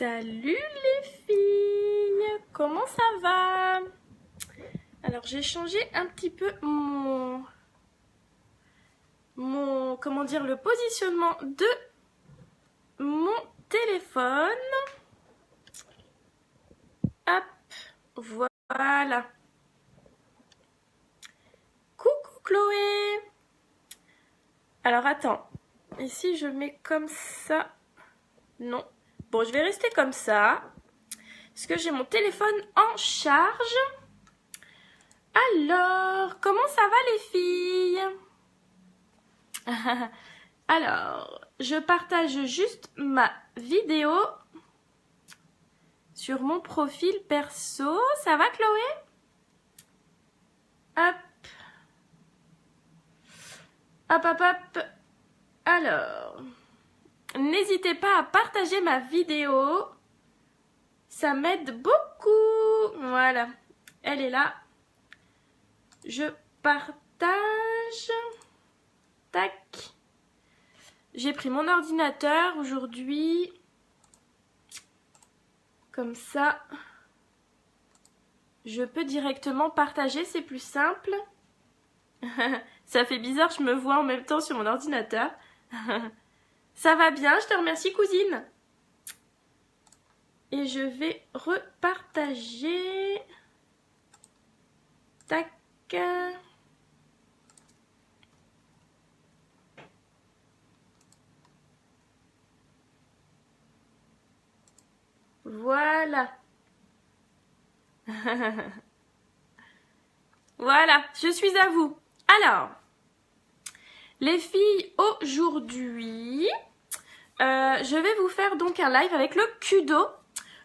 Salut les filles, comment ça va? Alors j'ai changé un petit peu comment dire, le positionnement de mon téléphone. Hop, voilà. Coucou Chloé. Alors attends, et si je mets comme ça? Non. Bon, je vais rester comme ça, parce que j'ai mon téléphone en charge. Alors, comment ça va les filles? Alors, je partage juste ma vidéo sur mon profil perso. Ça va Chloé? Hop. Hop, hop, hop. Alors, n'hésitez pas à partager ma vidéo. Ça m'aide beaucoup. Voilà, elle est là. Je partage. Tac. J'ai pris mon ordinateur aujourd'hui. Comme ça, je peux directement partager, c'est plus simple. Ça fait bizarre, je me vois en même temps sur mon ordinateur. Ça va bien, je te remercie cousine. Et je vais repartager. Tac. Voilà. Voilà, je suis à vous. Alors, les filles, aujourd'hui, je vais vous faire donc un live avec le Kudo.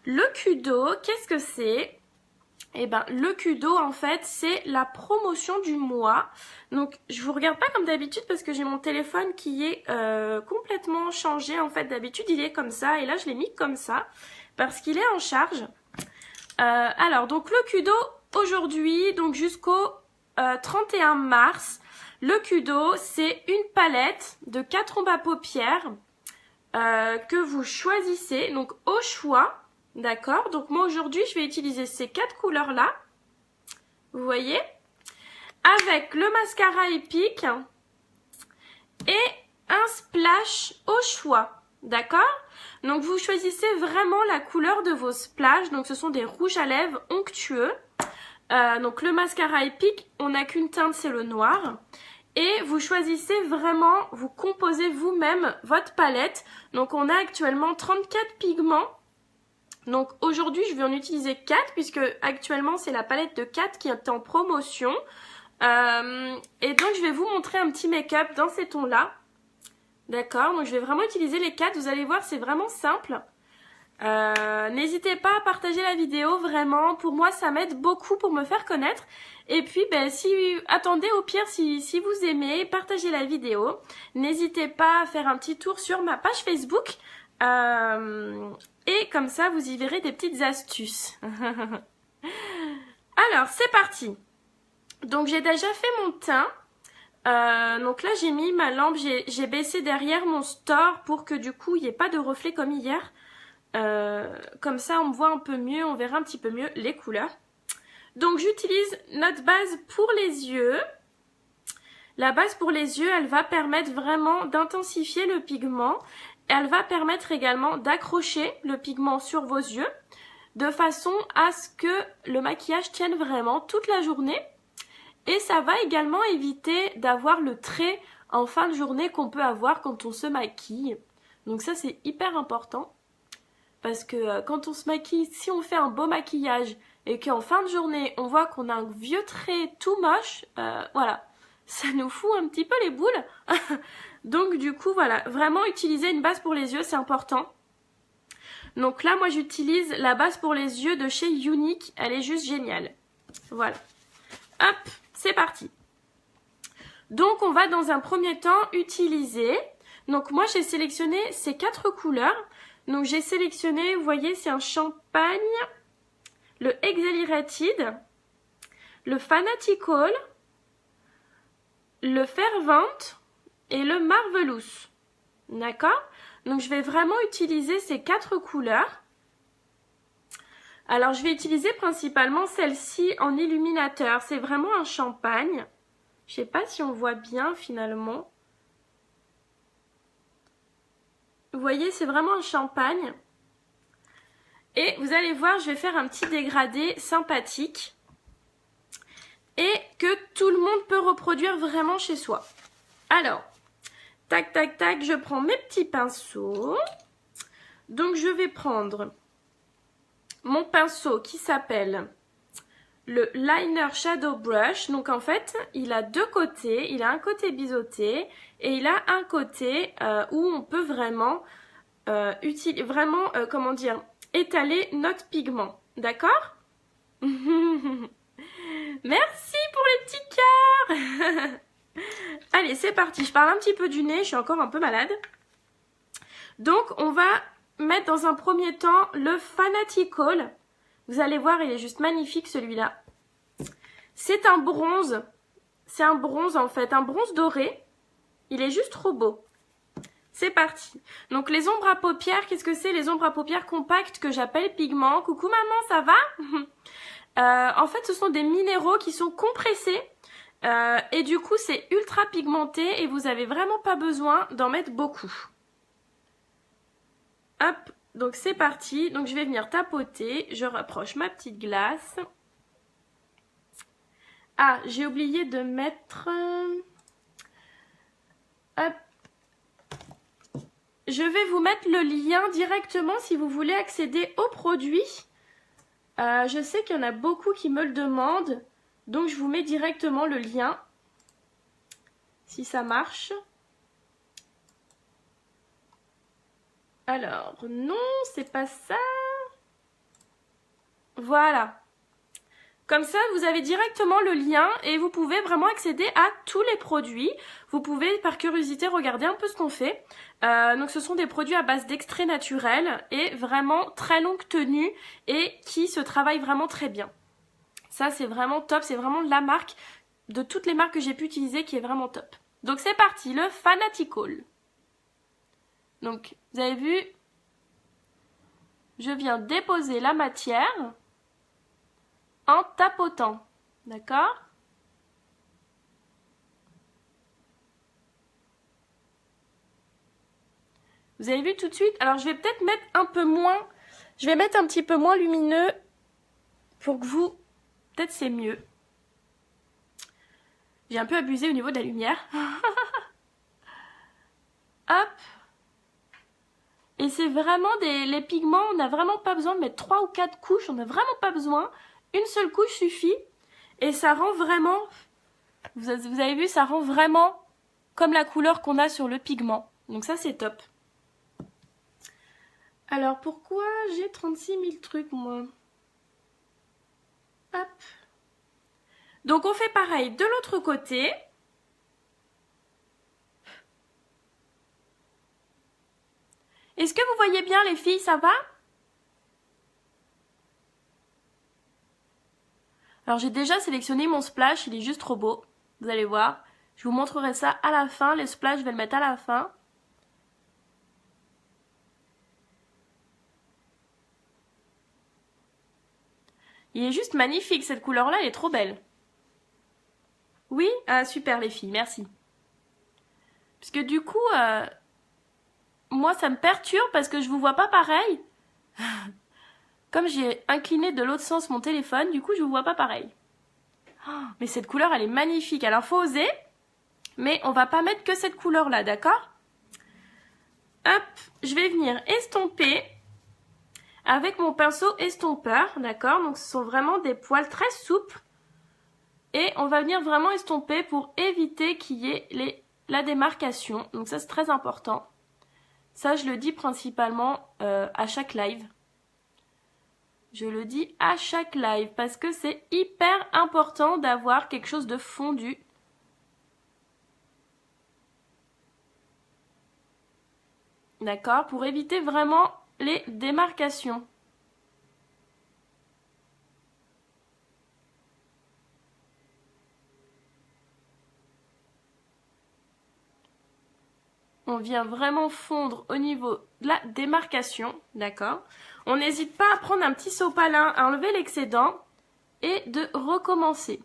Le Kudo, qu'est-ce que c'est? Eh ben, le Kudo, en fait, c'est la promotion du mois. Donc, je vous regarde pas comme d'habitude parce que j'ai mon téléphone qui est complètement changé. En fait, d'habitude, il est comme ça. Et là, je l'ai mis comme ça parce qu'il est en charge. Alors, donc, le Kudo, aujourd'hui, donc jusqu'au 31 mars, le Kudo, c'est une palette de 4 ombres à paupières que vous choisissez, donc au choix. D'accord, donc moi aujourd'hui je vais utiliser ces 4 couleurs là, vous voyez, avec le mascara épique et un splash au choix, d'accord. Donc vous choisissez vraiment la couleur de vos splashes, donc ce sont des rouges à lèvres onctueux. Donc le mascara épique, on n'a qu'une teinte, c'est le noir. Et vous choisissez vraiment, vous composez vous-même votre palette. Donc on a actuellement 34 pigments. Donc aujourd'hui, je vais en utiliser 4 puisque actuellement, c'est la palette de 4 qui est en promotion. Et donc, je vais vous montrer un petit make-up dans ces tons-là. D'accord, donc je vais vraiment utiliser les 4. Vous allez voir, c'est vraiment simple. N'hésitez pas à partager la vidéo, vraiment. Pour moi, ça m'aide beaucoup pour me faire connaître. Et puis, ben, attendez, au pire, si vous aimez, partagez la vidéo. N'hésitez pas à faire un petit tour sur ma page Facebook. Et comme ça, vous y verrez des petites astuces. Alors, c'est parti. Donc, j'ai déjà fait mon teint. Donc là, j'ai mis ma lampe. J'ai baissé derrière mon store pour que du coup, il n'y ait pas de reflet comme hier. Comme ça, on me voit un peu mieux. On verra un petit peu mieux les couleurs. Donc, j'utilise notre base pour les yeux. La base pour les yeux, elle va permettre vraiment d'intensifier le pigment. Elle va permettre également d'accrocher le pigment sur vos yeux de façon à ce que le maquillage tienne vraiment toute la journée. Et ça va également éviter d'avoir le trait en fin de journée qu'on peut avoir quand on se maquille. Donc ça, c'est hyper important. Parce que quand on se maquille, si on fait un beau maquillage et qu'en fin de journée, on voit qu'on a un vieux trait tout moche, voilà, ça nous fout un petit peu les boules. Donc du coup, voilà, vraiment utiliser une base pour les yeux, c'est important. Donc là, moi, j'utilise la base pour les yeux de chez Younique. Elle est juste géniale. Voilà. Hop, c'est parti. Donc, on va dans un premier temps utiliser... Donc moi, j'ai sélectionné ces 4 couleurs. Donc j'ai sélectionné, vous voyez, c'est un champagne, le Exhilarated, le Fanatical, le Fervent et le Marvelous. D'accord? Donc je vais vraiment utiliser ces 4 couleurs. Alors, je vais utiliser principalement celle-ci en illuminateur. C'est vraiment un champagne. Je sais pas si on voit bien finalement. Vous voyez, c'est vraiment un champagne. Et vous allez voir, je vais faire un petit dégradé sympathique. Et que tout le monde peut reproduire vraiment chez soi. Alors, tac, tac, tac, je prends mes petits pinceaux. Donc, je vais prendre mon pinceau qui s'appelle le Liner Shadow Brush. Donc, en fait, il a deux côtés. Il a un côté biseauté et il a un côté où on peut vraiment, comment dire, étaler notre pigment. D'accord? Merci pour les petits cœurs. Allez, c'est parti. Je parle un petit peu du nez. Je suis encore un peu malade. Donc, on va mettre dans un premier temps le Fanatical. Vous allez voir, il est juste magnifique celui-là. C'est un bronze. C'est un bronze en fait. Un bronze doré. Il est juste trop beau. C'est parti. Donc, les ombres à paupières. Qu'est-ce que c'est? Les ombres à paupières compactes que j'appelle pigments. Coucou maman, ça va? En fait, ce sont des minéraux qui sont compressés et du coup, c'est ultra pigmenté et vous n'avez vraiment pas besoin d'en mettre beaucoup. Hop, donc c'est parti. Donc, je vais venir tapoter. Je rapproche ma petite glace. Ah, j'ai oublié de mettre... Hop. Je vais vous mettre le lien directement si vous voulez accéder au produit. Je sais qu'il y en a beaucoup qui me le demandent, donc je vous mets directement le lien, si ça marche. Alors, non, c'est pas ça. Voilà. Comme ça, vous avez directement le lien et vous pouvez vraiment accéder à tous les produits. Vous pouvez, par curiosité, regarder un peu ce qu'on fait. Donc, ce sont des produits à base d'extraits naturels et vraiment très longue tenue et qui se travaillent vraiment très bien. Ça, c'est vraiment top. C'est vraiment la marque de toutes les marques que j'ai pu utiliser qui est vraiment top. Donc, c'est parti, le Fanatical. Donc, vous avez vu, je viens déposer la matière en tapotant, d'accord? Vous avez vu tout de suite? Alors, je vais peut-être mettre un peu moins, je vais mettre un petit peu moins lumineux pour que vous, peut-être c'est mieux. J'ai un peu abusé au niveau de la lumière. Hop. Et c'est vraiment les pigments, on n'a vraiment pas besoin de mettre 3 ou 4 couches, on n'a vraiment pas besoin. Une seule couche suffit et ça rend vraiment, vous avez vu, ça rend vraiment comme la couleur qu'on a sur le pigment. Donc ça, c'est top. Alors, pourquoi j'ai 36 000 trucs, moi? Hop. Donc, on fait pareil de l'autre côté. Est-ce que vous voyez bien, les filles, ça va? Alors, j'ai déjà sélectionné mon splash, il est juste trop beau. Vous allez voir. Je vous montrerai ça à la fin. Les splash, je vais le mettre à la fin. Il est juste magnifique, cette couleur-là, elle est trop belle. Oui? Ah, super les filles, merci. Parce que du coup, moi ça me perturbe parce que je vous vois pas pareil. Comme j'ai incliné de l'autre sens mon téléphone, du coup je vous vois pas pareil. Oh, mais cette couleur, elle est magnifique. Alors faut oser, mais on va pas mettre que cette couleur-là, d'accord? Hop, je vais venir estomper avec mon pinceau estompeur, d'accord? Donc ce sont vraiment des poils très souples. Et on va venir vraiment estomper pour éviter qu'il y ait la démarcation. Donc ça, c'est très important. Ça, je le dis principalement à chaque live. Je le dis à chaque live parce que c'est hyper important d'avoir quelque chose de fondu. D'accord? Pour éviter vraiment les démarcations. on vient vraiment fondre au niveau de la démarcation, d'accord? On n'hésite pas à prendre un petit sopalin, à enlever l'excédent et de recommencer.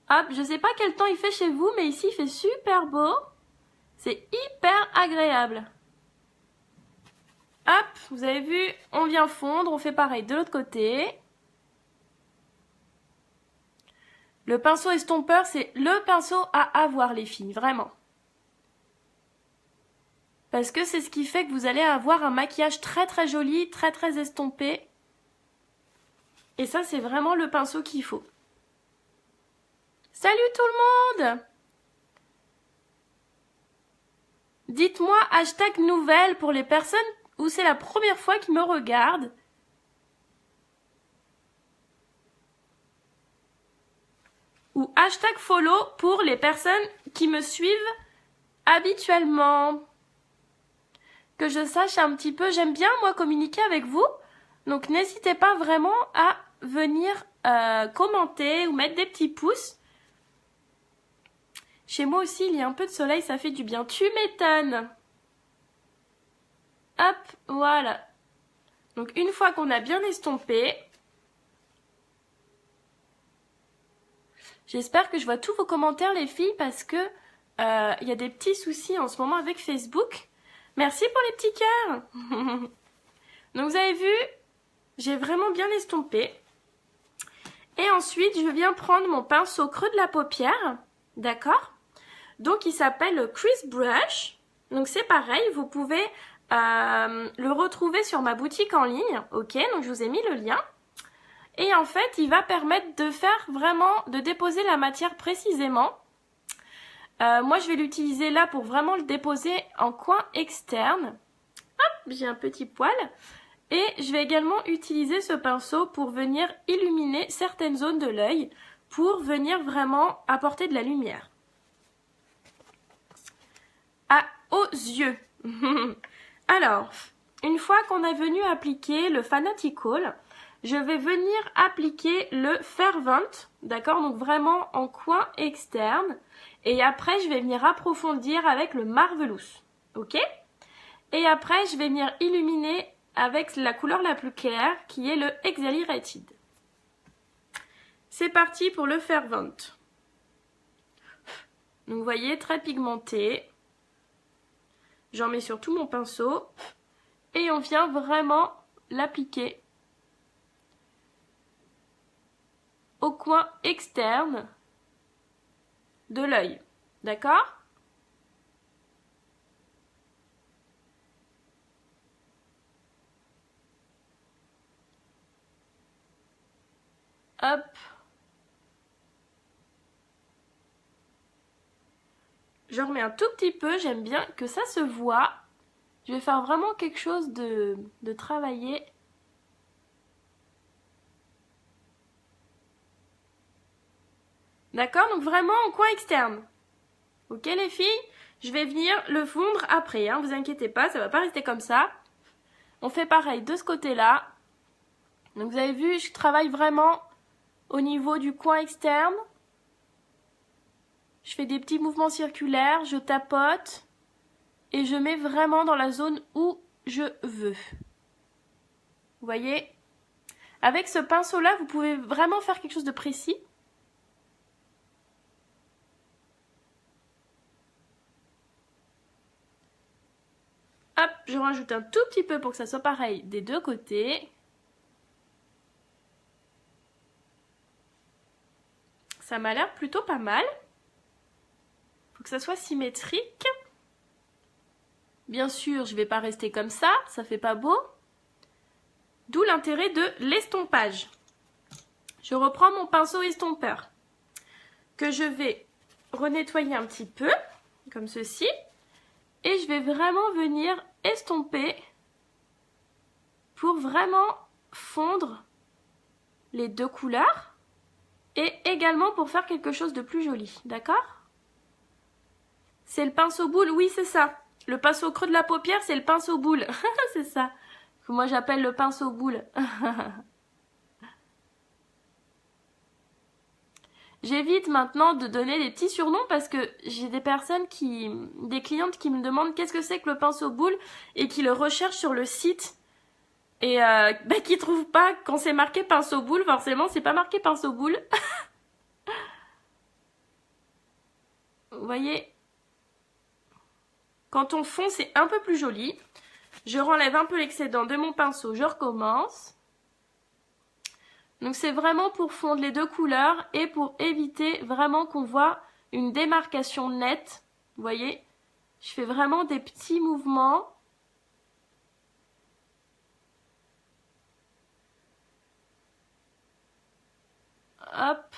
Hop, je sais pas quel temps il fait chez vous, mais ici il fait super beau. C'est hyper agréable. Hop, vous avez vu, on vient fondre, on fait pareil de l'autre côté. Le pinceau estompeur, c'est le pinceau à avoir les filles, vraiment. Parce que c'est ce qui fait que vous allez avoir un maquillage très très joli, très très estompé. Et ça, c'est vraiment le pinceau qu'il faut. Salut tout le monde! Dites-moi hashtag nouvelle pour les personnes où c'est la première fois qu'ils me regardent. Ou hashtag follow pour les personnes qui me suivent habituellement. Que je sache un petit peu, j'aime bien moi communiquer avec vous. Donc n'hésitez pas vraiment à venir commenter ou mettre des petits pouces. Chez moi aussi, il y a un peu de soleil, ça fait du bien. Tu m'étonnes. Hop, voilà. Donc une fois qu'on a bien estompé, j'espère que je vois tous vos commentaires les filles parce que il y a des petits soucis en ce moment avec Facebook. Merci pour les petits cœurs. Donc vous avez vu, j'ai vraiment bien estompé. Et ensuite, je viens prendre mon pinceau creux de la paupière, d'accord? Donc il s'appelle le Crease Brush. Donc c'est pareil, vous pouvez le retrouver sur ma boutique en ligne, ok? Donc je vous ai mis le lien. Et en fait, il va permettre de faire vraiment, de déposer la matière précisément. Moi, je vais l'utiliser là pour vraiment le déposer en coin externe. Hop, j'ai un petit poil. Et je vais également utiliser ce pinceau pour venir illuminer certaines zones de l'œil, pour venir vraiment apporter de la lumière. Aux yeux. Alors, une fois qu'on est venu appliquer le Fanatical, je vais venir appliquer le Fervent, d'accord? Donc vraiment en coin externe. Et après, je vais venir approfondir avec le Marvelous, ok? Et après, je vais venir illuminer avec la couleur la plus claire, qui est le Exaggerated. C'est parti pour le Fervent. Donc vous voyez, très pigmenté. J'en mets sur tout mon pinceau. Et on vient vraiment l'appliquer au coin externe de l'œil. D'accord? Hop. Je remets un tout petit peu, j'aime bien que ça se voit. Je vais faire vraiment quelque chose de travaillé. D'accord? Donc vraiment en coin externe. Ok les filles? Je vais venir le fondre après, hein, vous inquiétez pas, ça va pas rester comme ça. On fait pareil de ce côté-là. Donc vous avez vu, je travaille vraiment au niveau du coin externe. Je fais des petits mouvements circulaires, je tapote et je mets vraiment dans la zone où je veux. Vous voyez? Avec ce pinceau-là, vous pouvez vraiment faire quelque chose de précis. Hop, je rajoute un tout petit peu pour que ça soit pareil des deux côtés. Ça m'a l'air plutôt pas mal. Faut que ça soit symétrique. Bien sûr, je vais pas rester comme ça fait pas beau. D'où l'intérêt de l'estompage. Je reprends mon pinceau estompeur que je vais renettoyer un petit peu, comme ceci. Et je vais vraiment venir estomper pour vraiment fondre les deux couleurs et également pour faire quelque chose de plus joli, d'accord? C'est le pinceau boule, oui c'est ça. Le pinceau creux de la paupière, c'est le pinceau boule. C'est ça. Que moi j'appelle le pinceau boule. J'évite maintenant de donner des petits surnoms parce que j'ai des clientes qui me demandent qu'est-ce que c'est que le pinceau boule et qui le recherchent sur le site et qui trouvent pas quand c'est marqué pinceau boule, forcément c'est pas marqué pinceau boule. Vous voyez, quand on fond c'est un peu plus joli. Je renlève un peu l'excédent de mon pinceau, je recommence. Donc c'est vraiment pour fondre les deux couleurs et pour éviter vraiment qu'on voit une démarcation nette. Vous voyez, je fais vraiment des petits mouvements. Hop.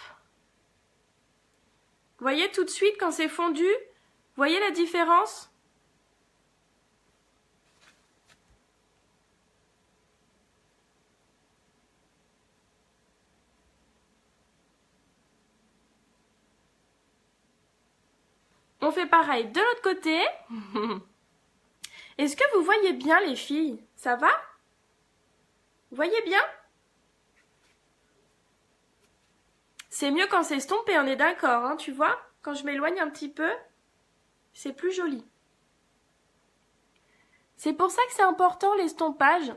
Vous voyez tout de suite quand c'est fondu, vous voyez la différence ? On fait pareil de l'autre côté. Est-ce que vous voyez bien les filles? Ça va? Vous voyez bien? C'est mieux quand c'est estompé, on est d'accord, hein, tu vois? Quand je m'éloigne un petit peu, c'est plus joli. C'est pour ça que c'est important l'estompage.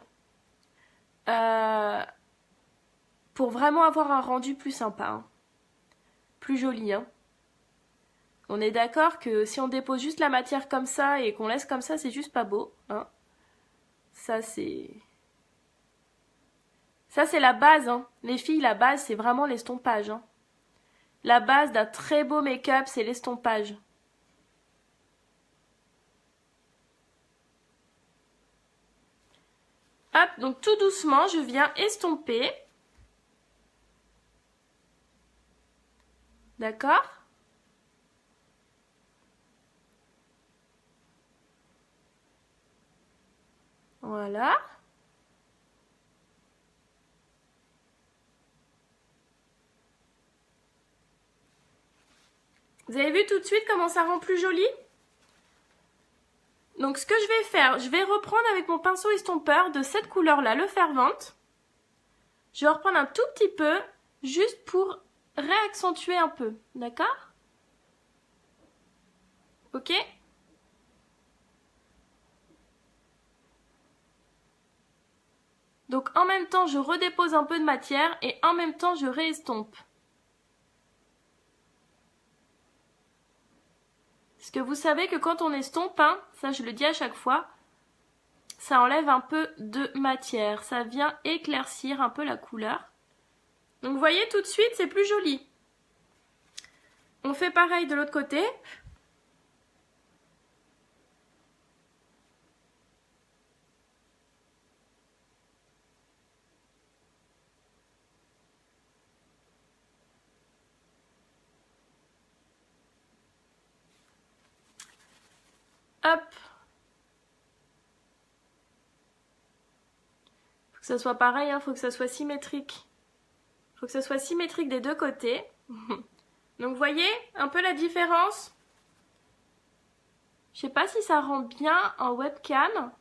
Pour vraiment avoir un rendu plus sympa. Hein. Plus joli, hein. On est d'accord que si on dépose juste la matière comme ça et qu'on laisse comme ça, c'est juste pas beau. Hein. Ça, c'est la base. Hein. Les filles, la base, c'est vraiment l'estompage. Hein. La base d'un très beau make-up, c'est l'estompage. Hop, donc tout doucement, je viens estomper. D'accord ? Voilà. Vous avez vu tout de suite comment ça rend plus joli? Donc ce que je vais faire, je vais reprendre avec mon pinceau estompeur de cette couleur-là, le Fervente. Je vais reprendre un tout petit peu, juste pour réaccentuer un peu, d'accord? Ok? Donc en même temps, je redépose un peu de matière et en même temps, je réestompe. Parce que vous savez que quand on estompe, hein, ça je le dis à chaque fois, ça enlève un peu de matière. Ça vient éclaircir un peu la couleur. Donc vous voyez tout de suite, c'est plus joli. On fait pareil de l'autre côté. Hop. Faut que ça soit pareil, hein, faut que ça soit symétrique. Faut que ça soit symétrique des deux côtés. Donc vous voyez un peu la différence? Je sais pas si ça rend bien en webcam.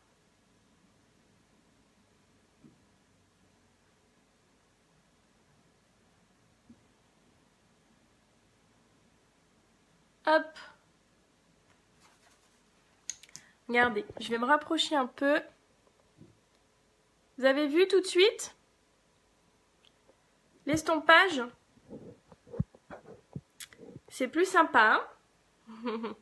Hop. Regardez, je vais me rapprocher un peu. Vous avez vu tout de suite l'estompage? C'est plus sympa. Hein.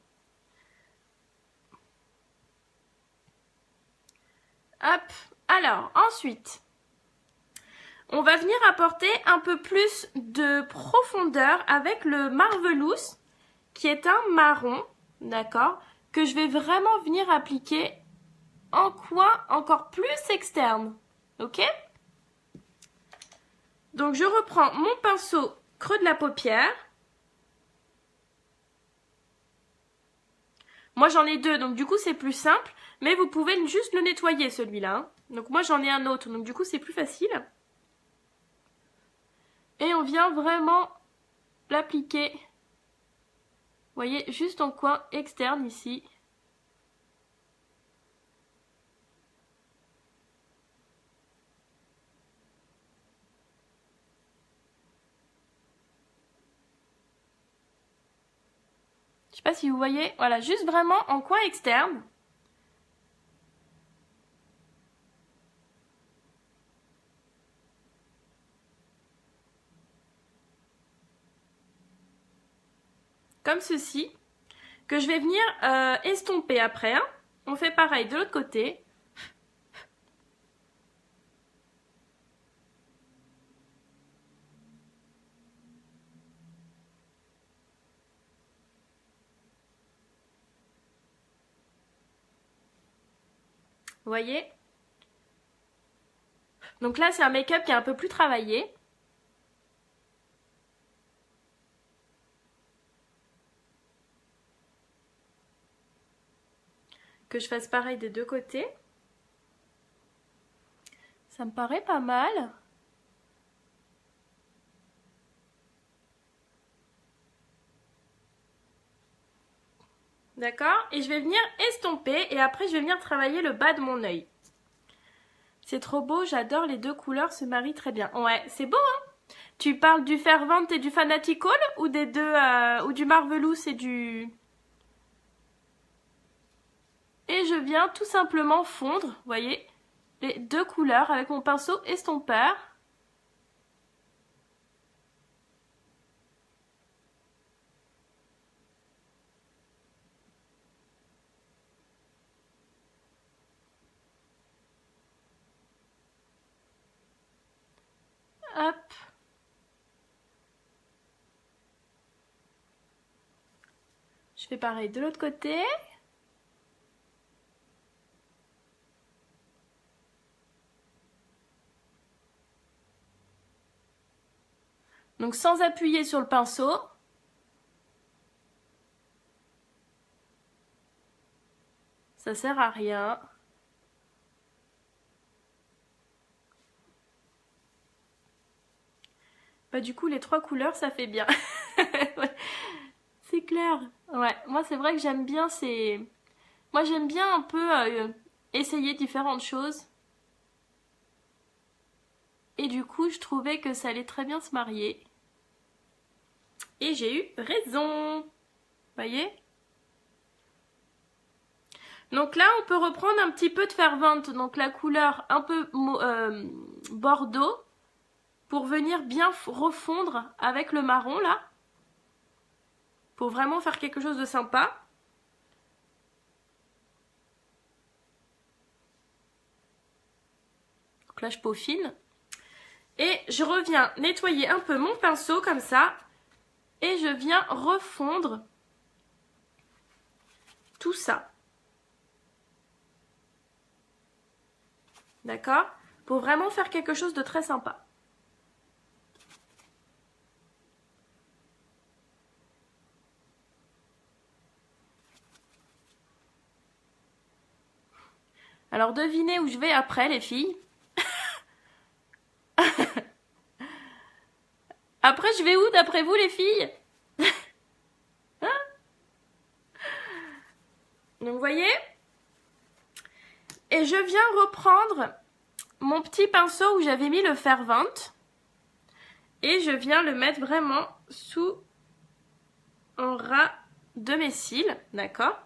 Hop. Alors, ensuite, on va venir apporter un peu plus de profondeur avec le Marvelous, qui est un marron, d'accord, que je vais vraiment venir appliquer en coin encore plus externe, ok? Donc je reprends mon pinceau creux de la paupière. Moi j'en ai deux, donc du coup c'est plus simple, mais vous pouvez juste le nettoyer celui-là. Hein. Donc moi j'en ai un autre, donc du coup c'est plus facile. Et on vient vraiment l'appliquer, vous voyez, juste en coin externe ici. sais pas si vous voyez. Voilà, juste vraiment en coin externe. Comme ceci. Que je vais venir estomper après. Hein. On fait pareil de l'autre côté. Vous voyez? Donc là, c'est un make-up qui est un peu plus travaillé. Que je fasse pareil des deux côtés. Ça me paraît pas mal. D'accord? Et je vais venir estomper et après je vais venir travailler le bas de mon œil. C'est trop beau, j'adore, les deux couleurs se marient très bien. Ouais, c'est beau, hein? Tu parles du Fervent et du Fanatical ou des deux, ou du Marvelous et du... Et je viens tout simplement fondre, vous voyez, les deux couleurs avec mon pinceau estompeur. Hop. Je fais pareil de l'autre côté. Donc sans appuyer sur le pinceau. Ça sert à rien. Bah du coup les trois couleurs ça fait bien. C'est clair. Ouais, moi c'est vrai que j'aime bien ces... Moi j'aime bien un peu essayer différentes choses. Et du coup je trouvais que ça allait très bien se marier. Et j'ai eu raison. Vous voyez? Donc là on peut reprendre un petit peu de Fervent. Donc la couleur un peu bordeaux. Pour venir bien refondre avec le marron là. Pour vraiment faire quelque chose de sympa. Donc là je peaufine. Et je reviens nettoyer un peu mon pinceau comme ça. Et je viens refondre tout ça. D'accord? Pour vraiment faire quelque chose de très sympa. Alors devinez où je vais après les filles. Après je vais où d'après vous les filles? Donc vous voyez? Et je viens reprendre mon petit pinceau où j'avais mis le Fervent. Et je viens le mettre vraiment sous en ras de mes cils. D'accord?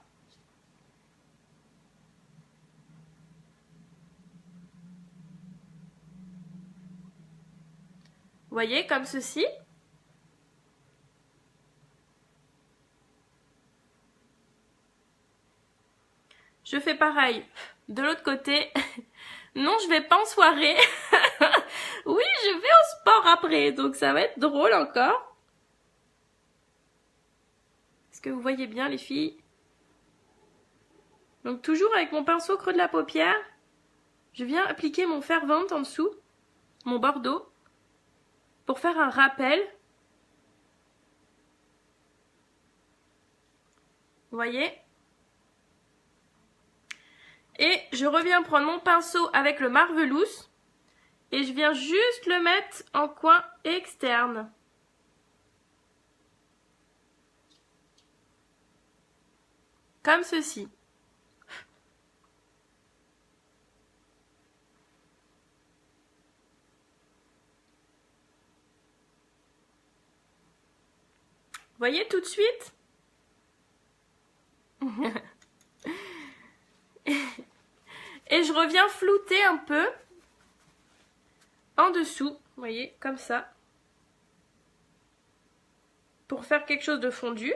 Vous voyez, comme ceci. Je fais pareil de l'autre côté. Non, je vais pas en soirée. Oui, je vais au sport après, donc ça va être drôle encore. Est-ce que vous voyez bien les filles? Donc toujours avec mon pinceau creux de la paupière, je viens appliquer mon Fervent en dessous, mon bordeaux, pour faire un rappel. Vous voyez? Et je reviens prendre mon pinceau avec le Marvelous et je viens juste le mettre en coin externe. Comme ceci. Vous voyez tout de suite? Et je reviens flouter un peu en dessous, vous voyez, comme ça. Pour faire quelque chose de fondu.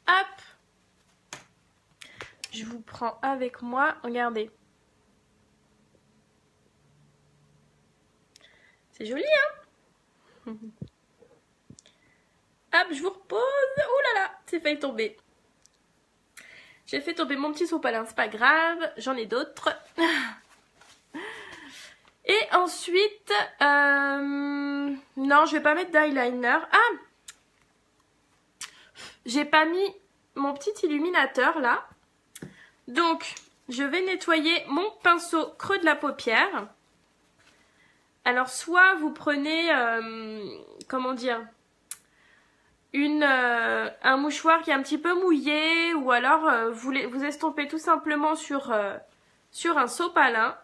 Hop. Je vous prends avec moi, regardez. C'est joli, hein? Hop, je vous repose. Oh là là, c'est failli tomber. J'ai fait tomber mon petit sopalin, c'est pas grave, j'en ai d'autres. Et ensuite, non, je vais pas mettre d'eyeliner. Ah, j'ai pas mis mon petit illuminateur là. Donc, je vais nettoyer mon pinceau creux de la paupière. Alors, soit vous prenez, comment dire, un mouchoir qui est un petit peu mouillé, ou alors vous estompez tout simplement sur un sopalin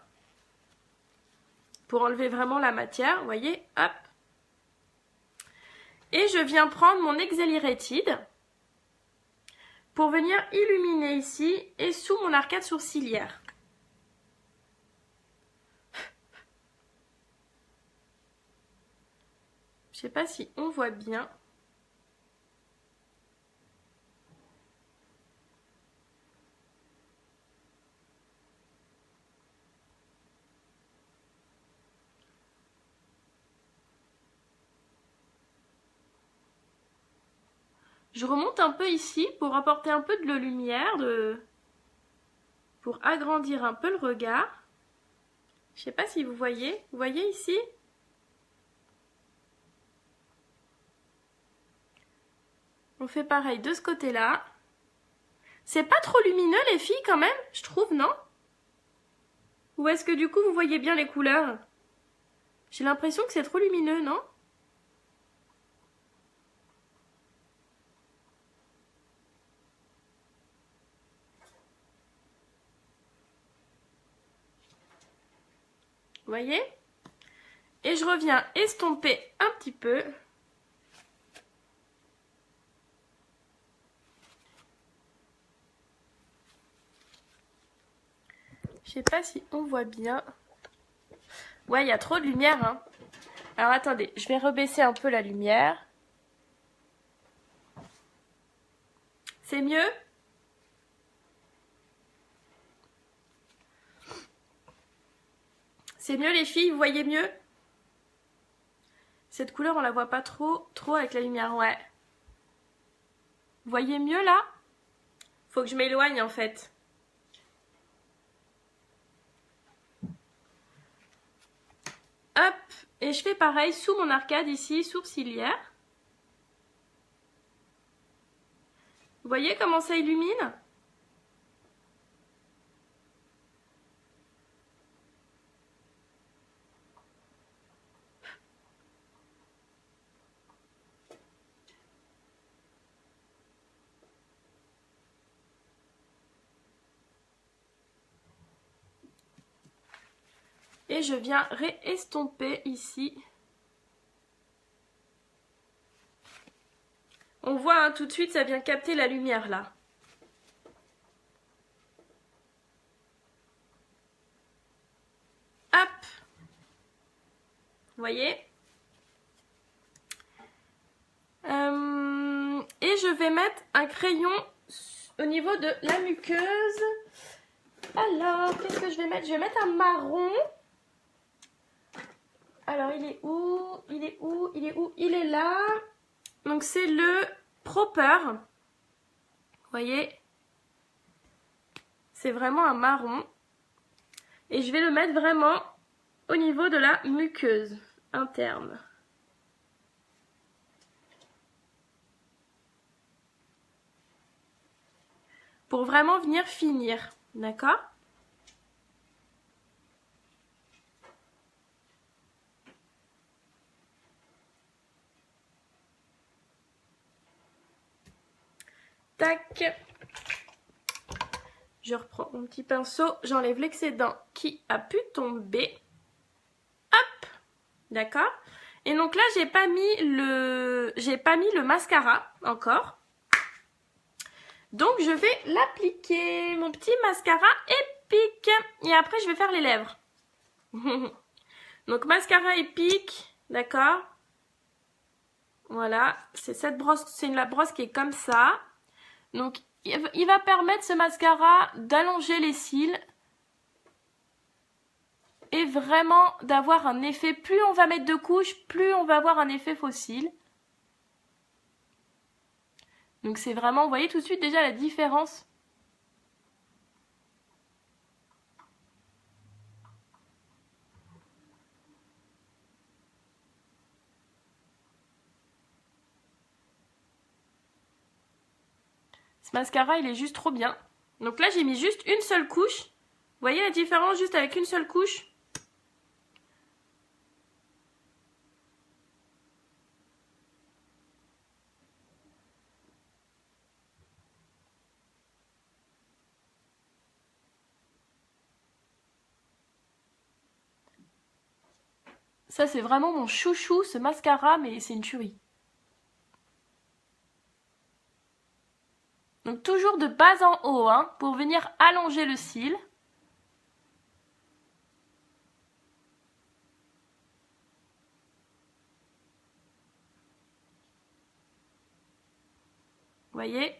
pour enlever vraiment la matière, vous voyez, hop. Et je viens prendre mon Exaggerate pour venir illuminer ici et sous mon arcade sourcilière. Je sais pas si on voit bien. Je remonte un peu ici pour apporter un peu de la lumière, pour agrandir un peu le regard. Je sais pas si vous voyez. Vous voyez ici? On fait pareil de ce côté-là. C'est pas trop lumineux les filles quand même, je trouve, non? Ou est-ce que du coup vous voyez bien les couleurs? J'ai l'impression que c'est trop lumineux, non? Vous voyez? Et je reviens estomper un petit peu. Je sais pas si on voit bien. Ouais, il y a trop de lumière, hein. Alors attendez, je vais rebaisser un peu la lumière. C'est mieux? C'est mieux les filles, vous voyez mieux? Cette couleur, on la voit pas trop avec la lumière, ouais. Vous voyez mieux là? Faut que je m'éloigne en fait. Hop, et je fais pareil sous mon arcade ici, sourcilière. Vous voyez comment ça illumine? Et je viens réestomper ici. On voit hein, tout de suite, ça vient capter la lumière là. Hop. Vous voyez? Et je vais mettre un crayon au niveau de la muqueuse. Alors, qu'est-ce que je vais mettre? Je vais mettre un marron. Alors, il est où? Il est où? Il est où? Il est là. Donc, c'est le Proper. Vous voyez? C'est vraiment un marron. Et je vais le mettre vraiment au niveau de la muqueuse interne. Pour vraiment venir finir. D'accord? Tac. Je reprends mon petit pinceau, j'enlève l'excédent qui a pu tomber. Hop. D'accord? Et donc là, j'ai pas mis le mascara encore. Donc je vais l'appliquer, mon petit mascara épique. Et après, je vais faire les lèvres. Donc mascara épique, d'accord. Voilà, c'est cette brosse, c'est la brosse qui est comme ça. Donc il va permettre ce mascara d'allonger les cils et vraiment d'avoir un effet. Plus on va mettre de couches, plus on va avoir un effet faux cils. Donc c'est vraiment, vous voyez tout de suite déjà la différence. Ce mascara, il est juste trop bien. Donc là, j'ai mis juste une seule couche. Vous voyez la différence juste avec une seule couche? Ça, c'est vraiment mon chouchou, ce mascara, mais c'est une tuerie. Donc toujours de bas en haut, hein, pour venir allonger le cil. Vous voyez?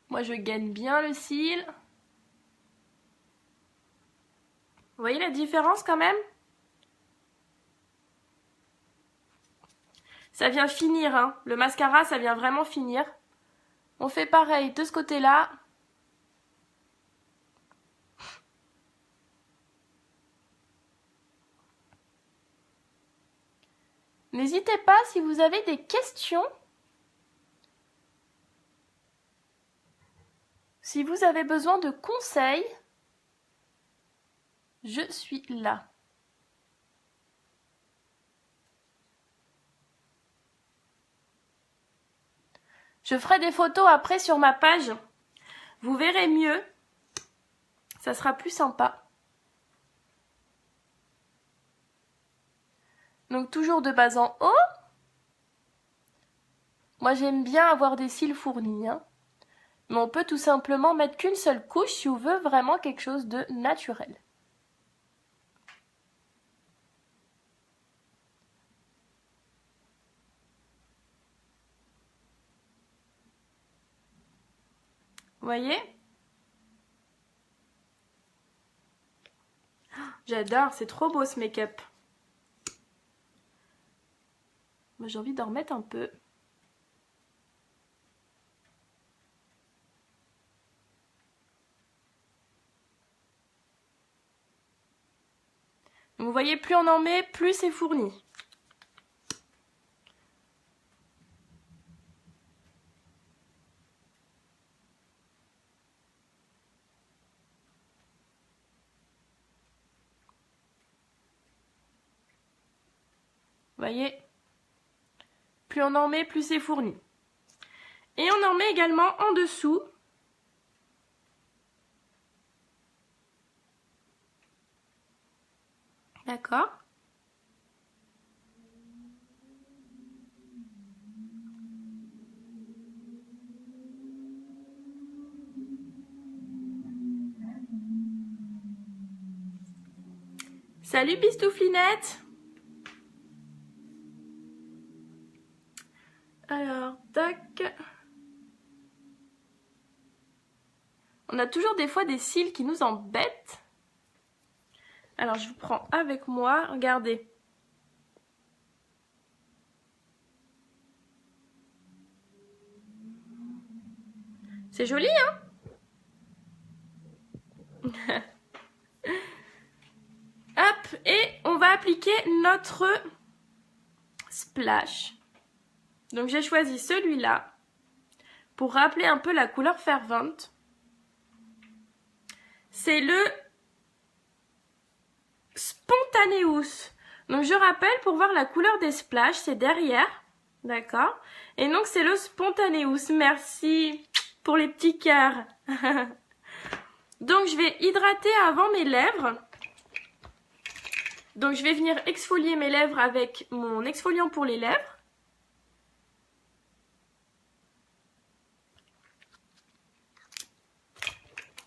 Moi, je gaine bien le cil. Vous voyez la différence quand même? Ça vient finir, hein. Le mascara, ça vient vraiment finir. On fait pareil de ce côté-là. N'hésitez pas si vous avez des questions. Si vous avez besoin de conseils, je suis là. Je ferai des photos après sur ma page. Vous verrez mieux. Ça sera plus sympa. Donc toujours de bas en haut. Moi j'aime bien avoir des cils fournis, hein. Mais on peut tout simplement mettre qu'une seule couche si on veut vraiment quelque chose de naturel. Vous voyez? J'adore, c'est trop beau ce make-up. Moi j'ai envie d'en remettre un peu. Vous voyez, plus on en met, plus c'est fourni. Vous voyez? Plus on en met, plus c'est fourni. Et on en met également en dessous. D'accord? Salut Pistouflinette! Alors, tac. On a toujours des fois des cils qui nous embêtent. Alors, je vous prends avec moi. Regardez. C'est joli, hein? Hop, et on va appliquer notre splash. Donc j'ai choisi celui-là pour rappeler un peu la couleur fervente. C'est le Spontaneous Donc je rappelle, pour voir la couleur des splashes, c'est derrière, d'accord? Et donc c'est le Spontaneous. Merci pour les petits cœurs. Donc je vais hydrater avant mes lèvres. Donc je vais venir exfolier mes lèvres avec mon exfoliant pour les lèvres.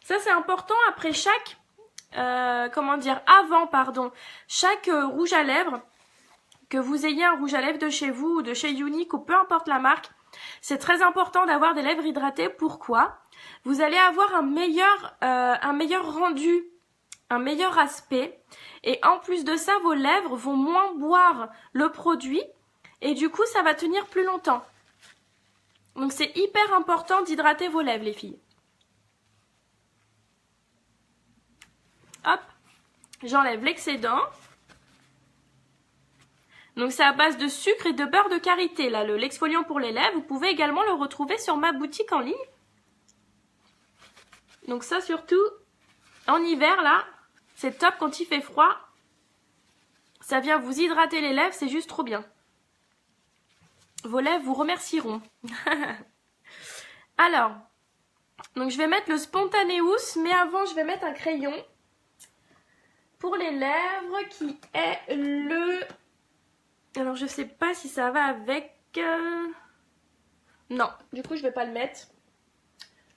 Ça c'est important après chaque, chaque rouge à lèvres, que vous ayez un rouge à lèvres de chez vous ou de chez Unique ou peu importe la marque, c'est très important d'avoir des lèvres hydratées. Pourquoi? Vous allez avoir un meilleur rendu, un meilleur aspect, et en plus de ça, vos lèvres vont moins boire le produit et du coup ça va tenir plus longtemps. Donc c'est hyper important d'hydrater vos lèvres les filles. Hop, j'enlève l'excédent. Donc c'est à base de sucre et de beurre de karité, là, l'exfoliant pour les lèvres. Vous pouvez également le retrouver sur ma boutique en ligne. Donc ça surtout, en hiver, là, c'est top quand il fait froid. Ça vient vous hydrater les lèvres, c'est juste trop bien. Vos lèvres vous remercieront. Alors, donc je vais mettre le Spontaneous, mais avant je vais mettre un crayon pour les lèvres qui est le... Alors je sais pas si ça va avec... Non, du coup je vais pas le mettre.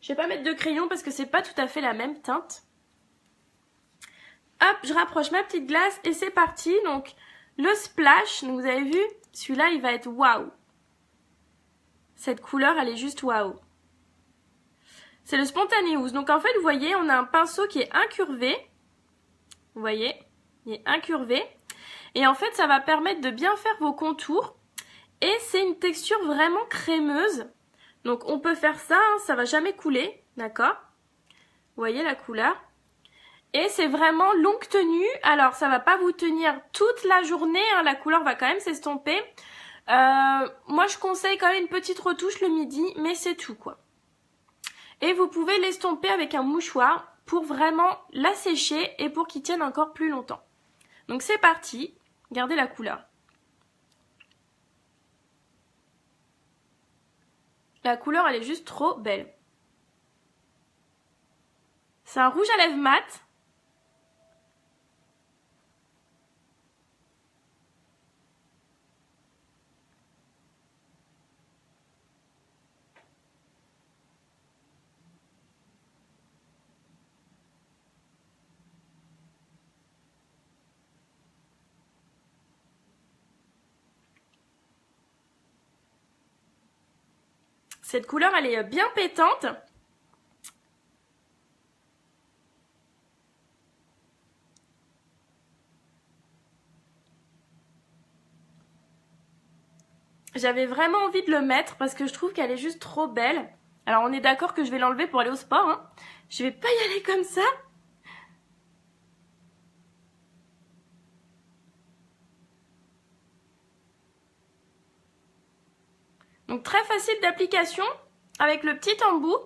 Je vais pas mettre de crayon parce que c'est pas tout à fait la même teinte. Hop, je rapproche ma petite glace et c'est parti. Donc le splash, donc vous avez vu, celui-là il va être waouh. Cette couleur elle est juste waouh. C'est le Spontaneous. Donc en fait vous voyez, on a un pinceau qui est incurvé. Vous voyez, il est incurvé. Et en fait, ça va permettre de bien faire vos contours. Et c'est une texture vraiment crémeuse. Donc on peut faire ça, hein, ça va jamais couler, d'accord? Vous voyez la couleur? Et c'est vraiment longue tenue. Alors ça va pas vous tenir toute la journée, hein, la couleur va quand même s'estomper. Moi je conseille quand même une petite retouche le midi, mais c'est tout quoi. Et vous pouvez l'estomper avec un mouchoir pour vraiment la sécher et pour qu'il tienne encore plus longtemps. Donc c'est parti, regardez la couleur. La couleur elle est juste trop belle. C'est un rouge à lèvres mat. Cette couleur, elle est bien pétante. J'avais vraiment envie de le mettre parce que je trouve qu'elle est juste trop belle. Alors on est d'accord que je vais l'enlever pour aller au sport, hein. Je vais pas y aller comme ça. Donc très facile d'application avec le petit embout.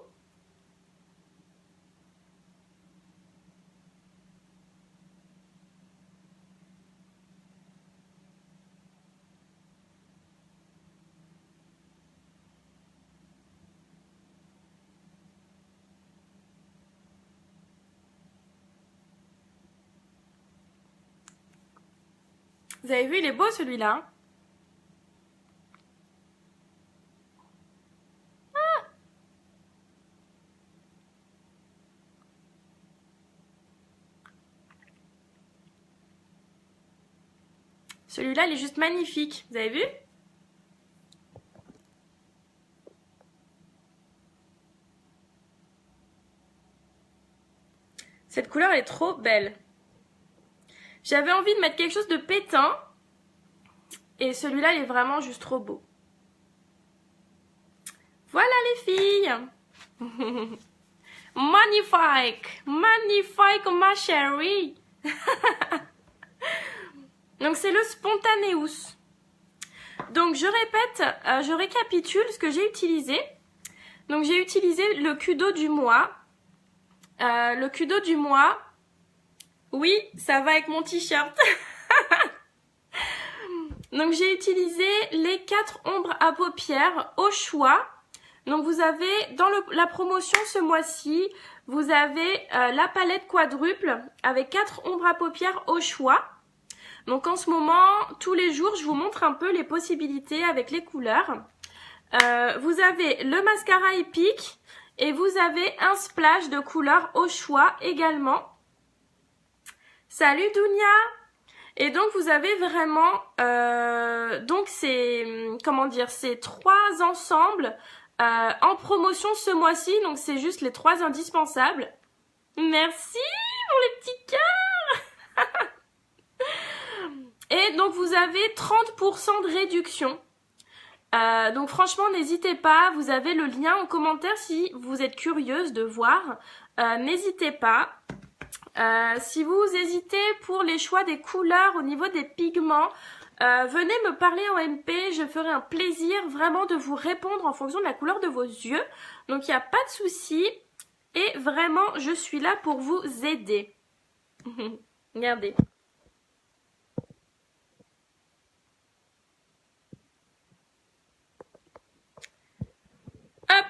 Vous avez vu, il est beau celui-là. Celui-là, il est juste magnifique. Vous avez vu? Cette couleur est trop belle. J'avais envie de mettre quelque chose de pétant. Et celui-là, il est vraiment juste trop beau. Voilà les filles. Magnifique. Magnifique ma chérie. Donc c'est le Spontaneous. Donc je répète, je récapitule ce que j'ai utilisé. Donc j'ai utilisé le Kudo du mois. Le Kudo du mois. Oui, ça va avec mon t-shirt. Donc j'ai utilisé les 4 ombres à paupières au choix. Donc vous avez dans la promotion ce mois-ci, vous avez la palette quadruple avec 4 ombres à paupières au choix. Donc en ce moment, tous les jours, je vous montre un peu les possibilités avec les couleurs. Vous avez le mascara épique et vous avez un splash de couleurs au choix également. Salut Dounia! Et donc vous avez vraiment, donc c'est, comment dire, c'est 3 ensembles en promotion ce mois-ci, donc c'est juste les 3 indispensables. Merci pour les petits cœurs. Et donc vous avez 30% de réduction. Donc franchement n'hésitez pas, vous avez le lien en commentaire si vous êtes curieuse de voir. N'hésitez pas. Si vous hésitez pour les choix des couleurs au niveau des pigments, venez me parler en MP, je ferai un plaisir vraiment de vous répondre en fonction de la couleur de vos yeux. Donc il n'y a pas de souci et vraiment je suis là pour vous aider. Regardez. Hop!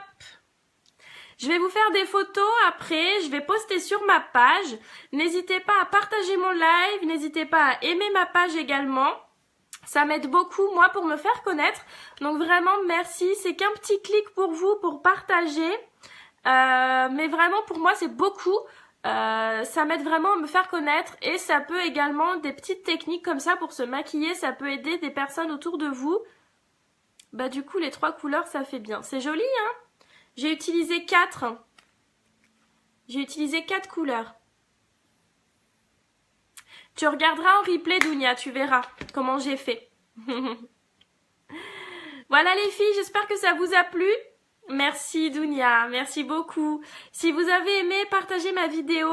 Je vais vous faire des photos après, je vais poster sur ma page. N'hésitez pas à partager mon live, n'hésitez pas à aimer ma page également. Ça m'aide beaucoup, moi, pour me faire connaître. Donc vraiment, merci. C'est qu'un petit clic pour vous, pour partager. Mais vraiment, pour moi, c'est beaucoup. Ça m'aide vraiment à me faire connaître. Et ça peut également, des petites techniques comme ça pour se maquiller, ça peut aider des personnes autour de vous. Bah du coup, les 3 couleurs, ça fait bien. C'est joli, hein? J'ai utilisé 4. J'ai utilisé 4 couleurs. Tu regarderas en replay, Dounia, tu verras comment j'ai fait. Voilà les filles, j'espère que ça vous a plu. Merci Dounia, merci beaucoup. Si vous avez aimé, partagez ma vidéo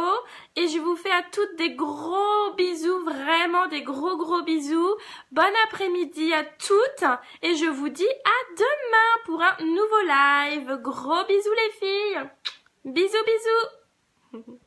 et je vous fais à toutes des gros bisous, vraiment des gros bisous. Bon après-midi à toutes et je vous dis à demain pour un nouveau live. Gros bisous les filles. Bisous bisous.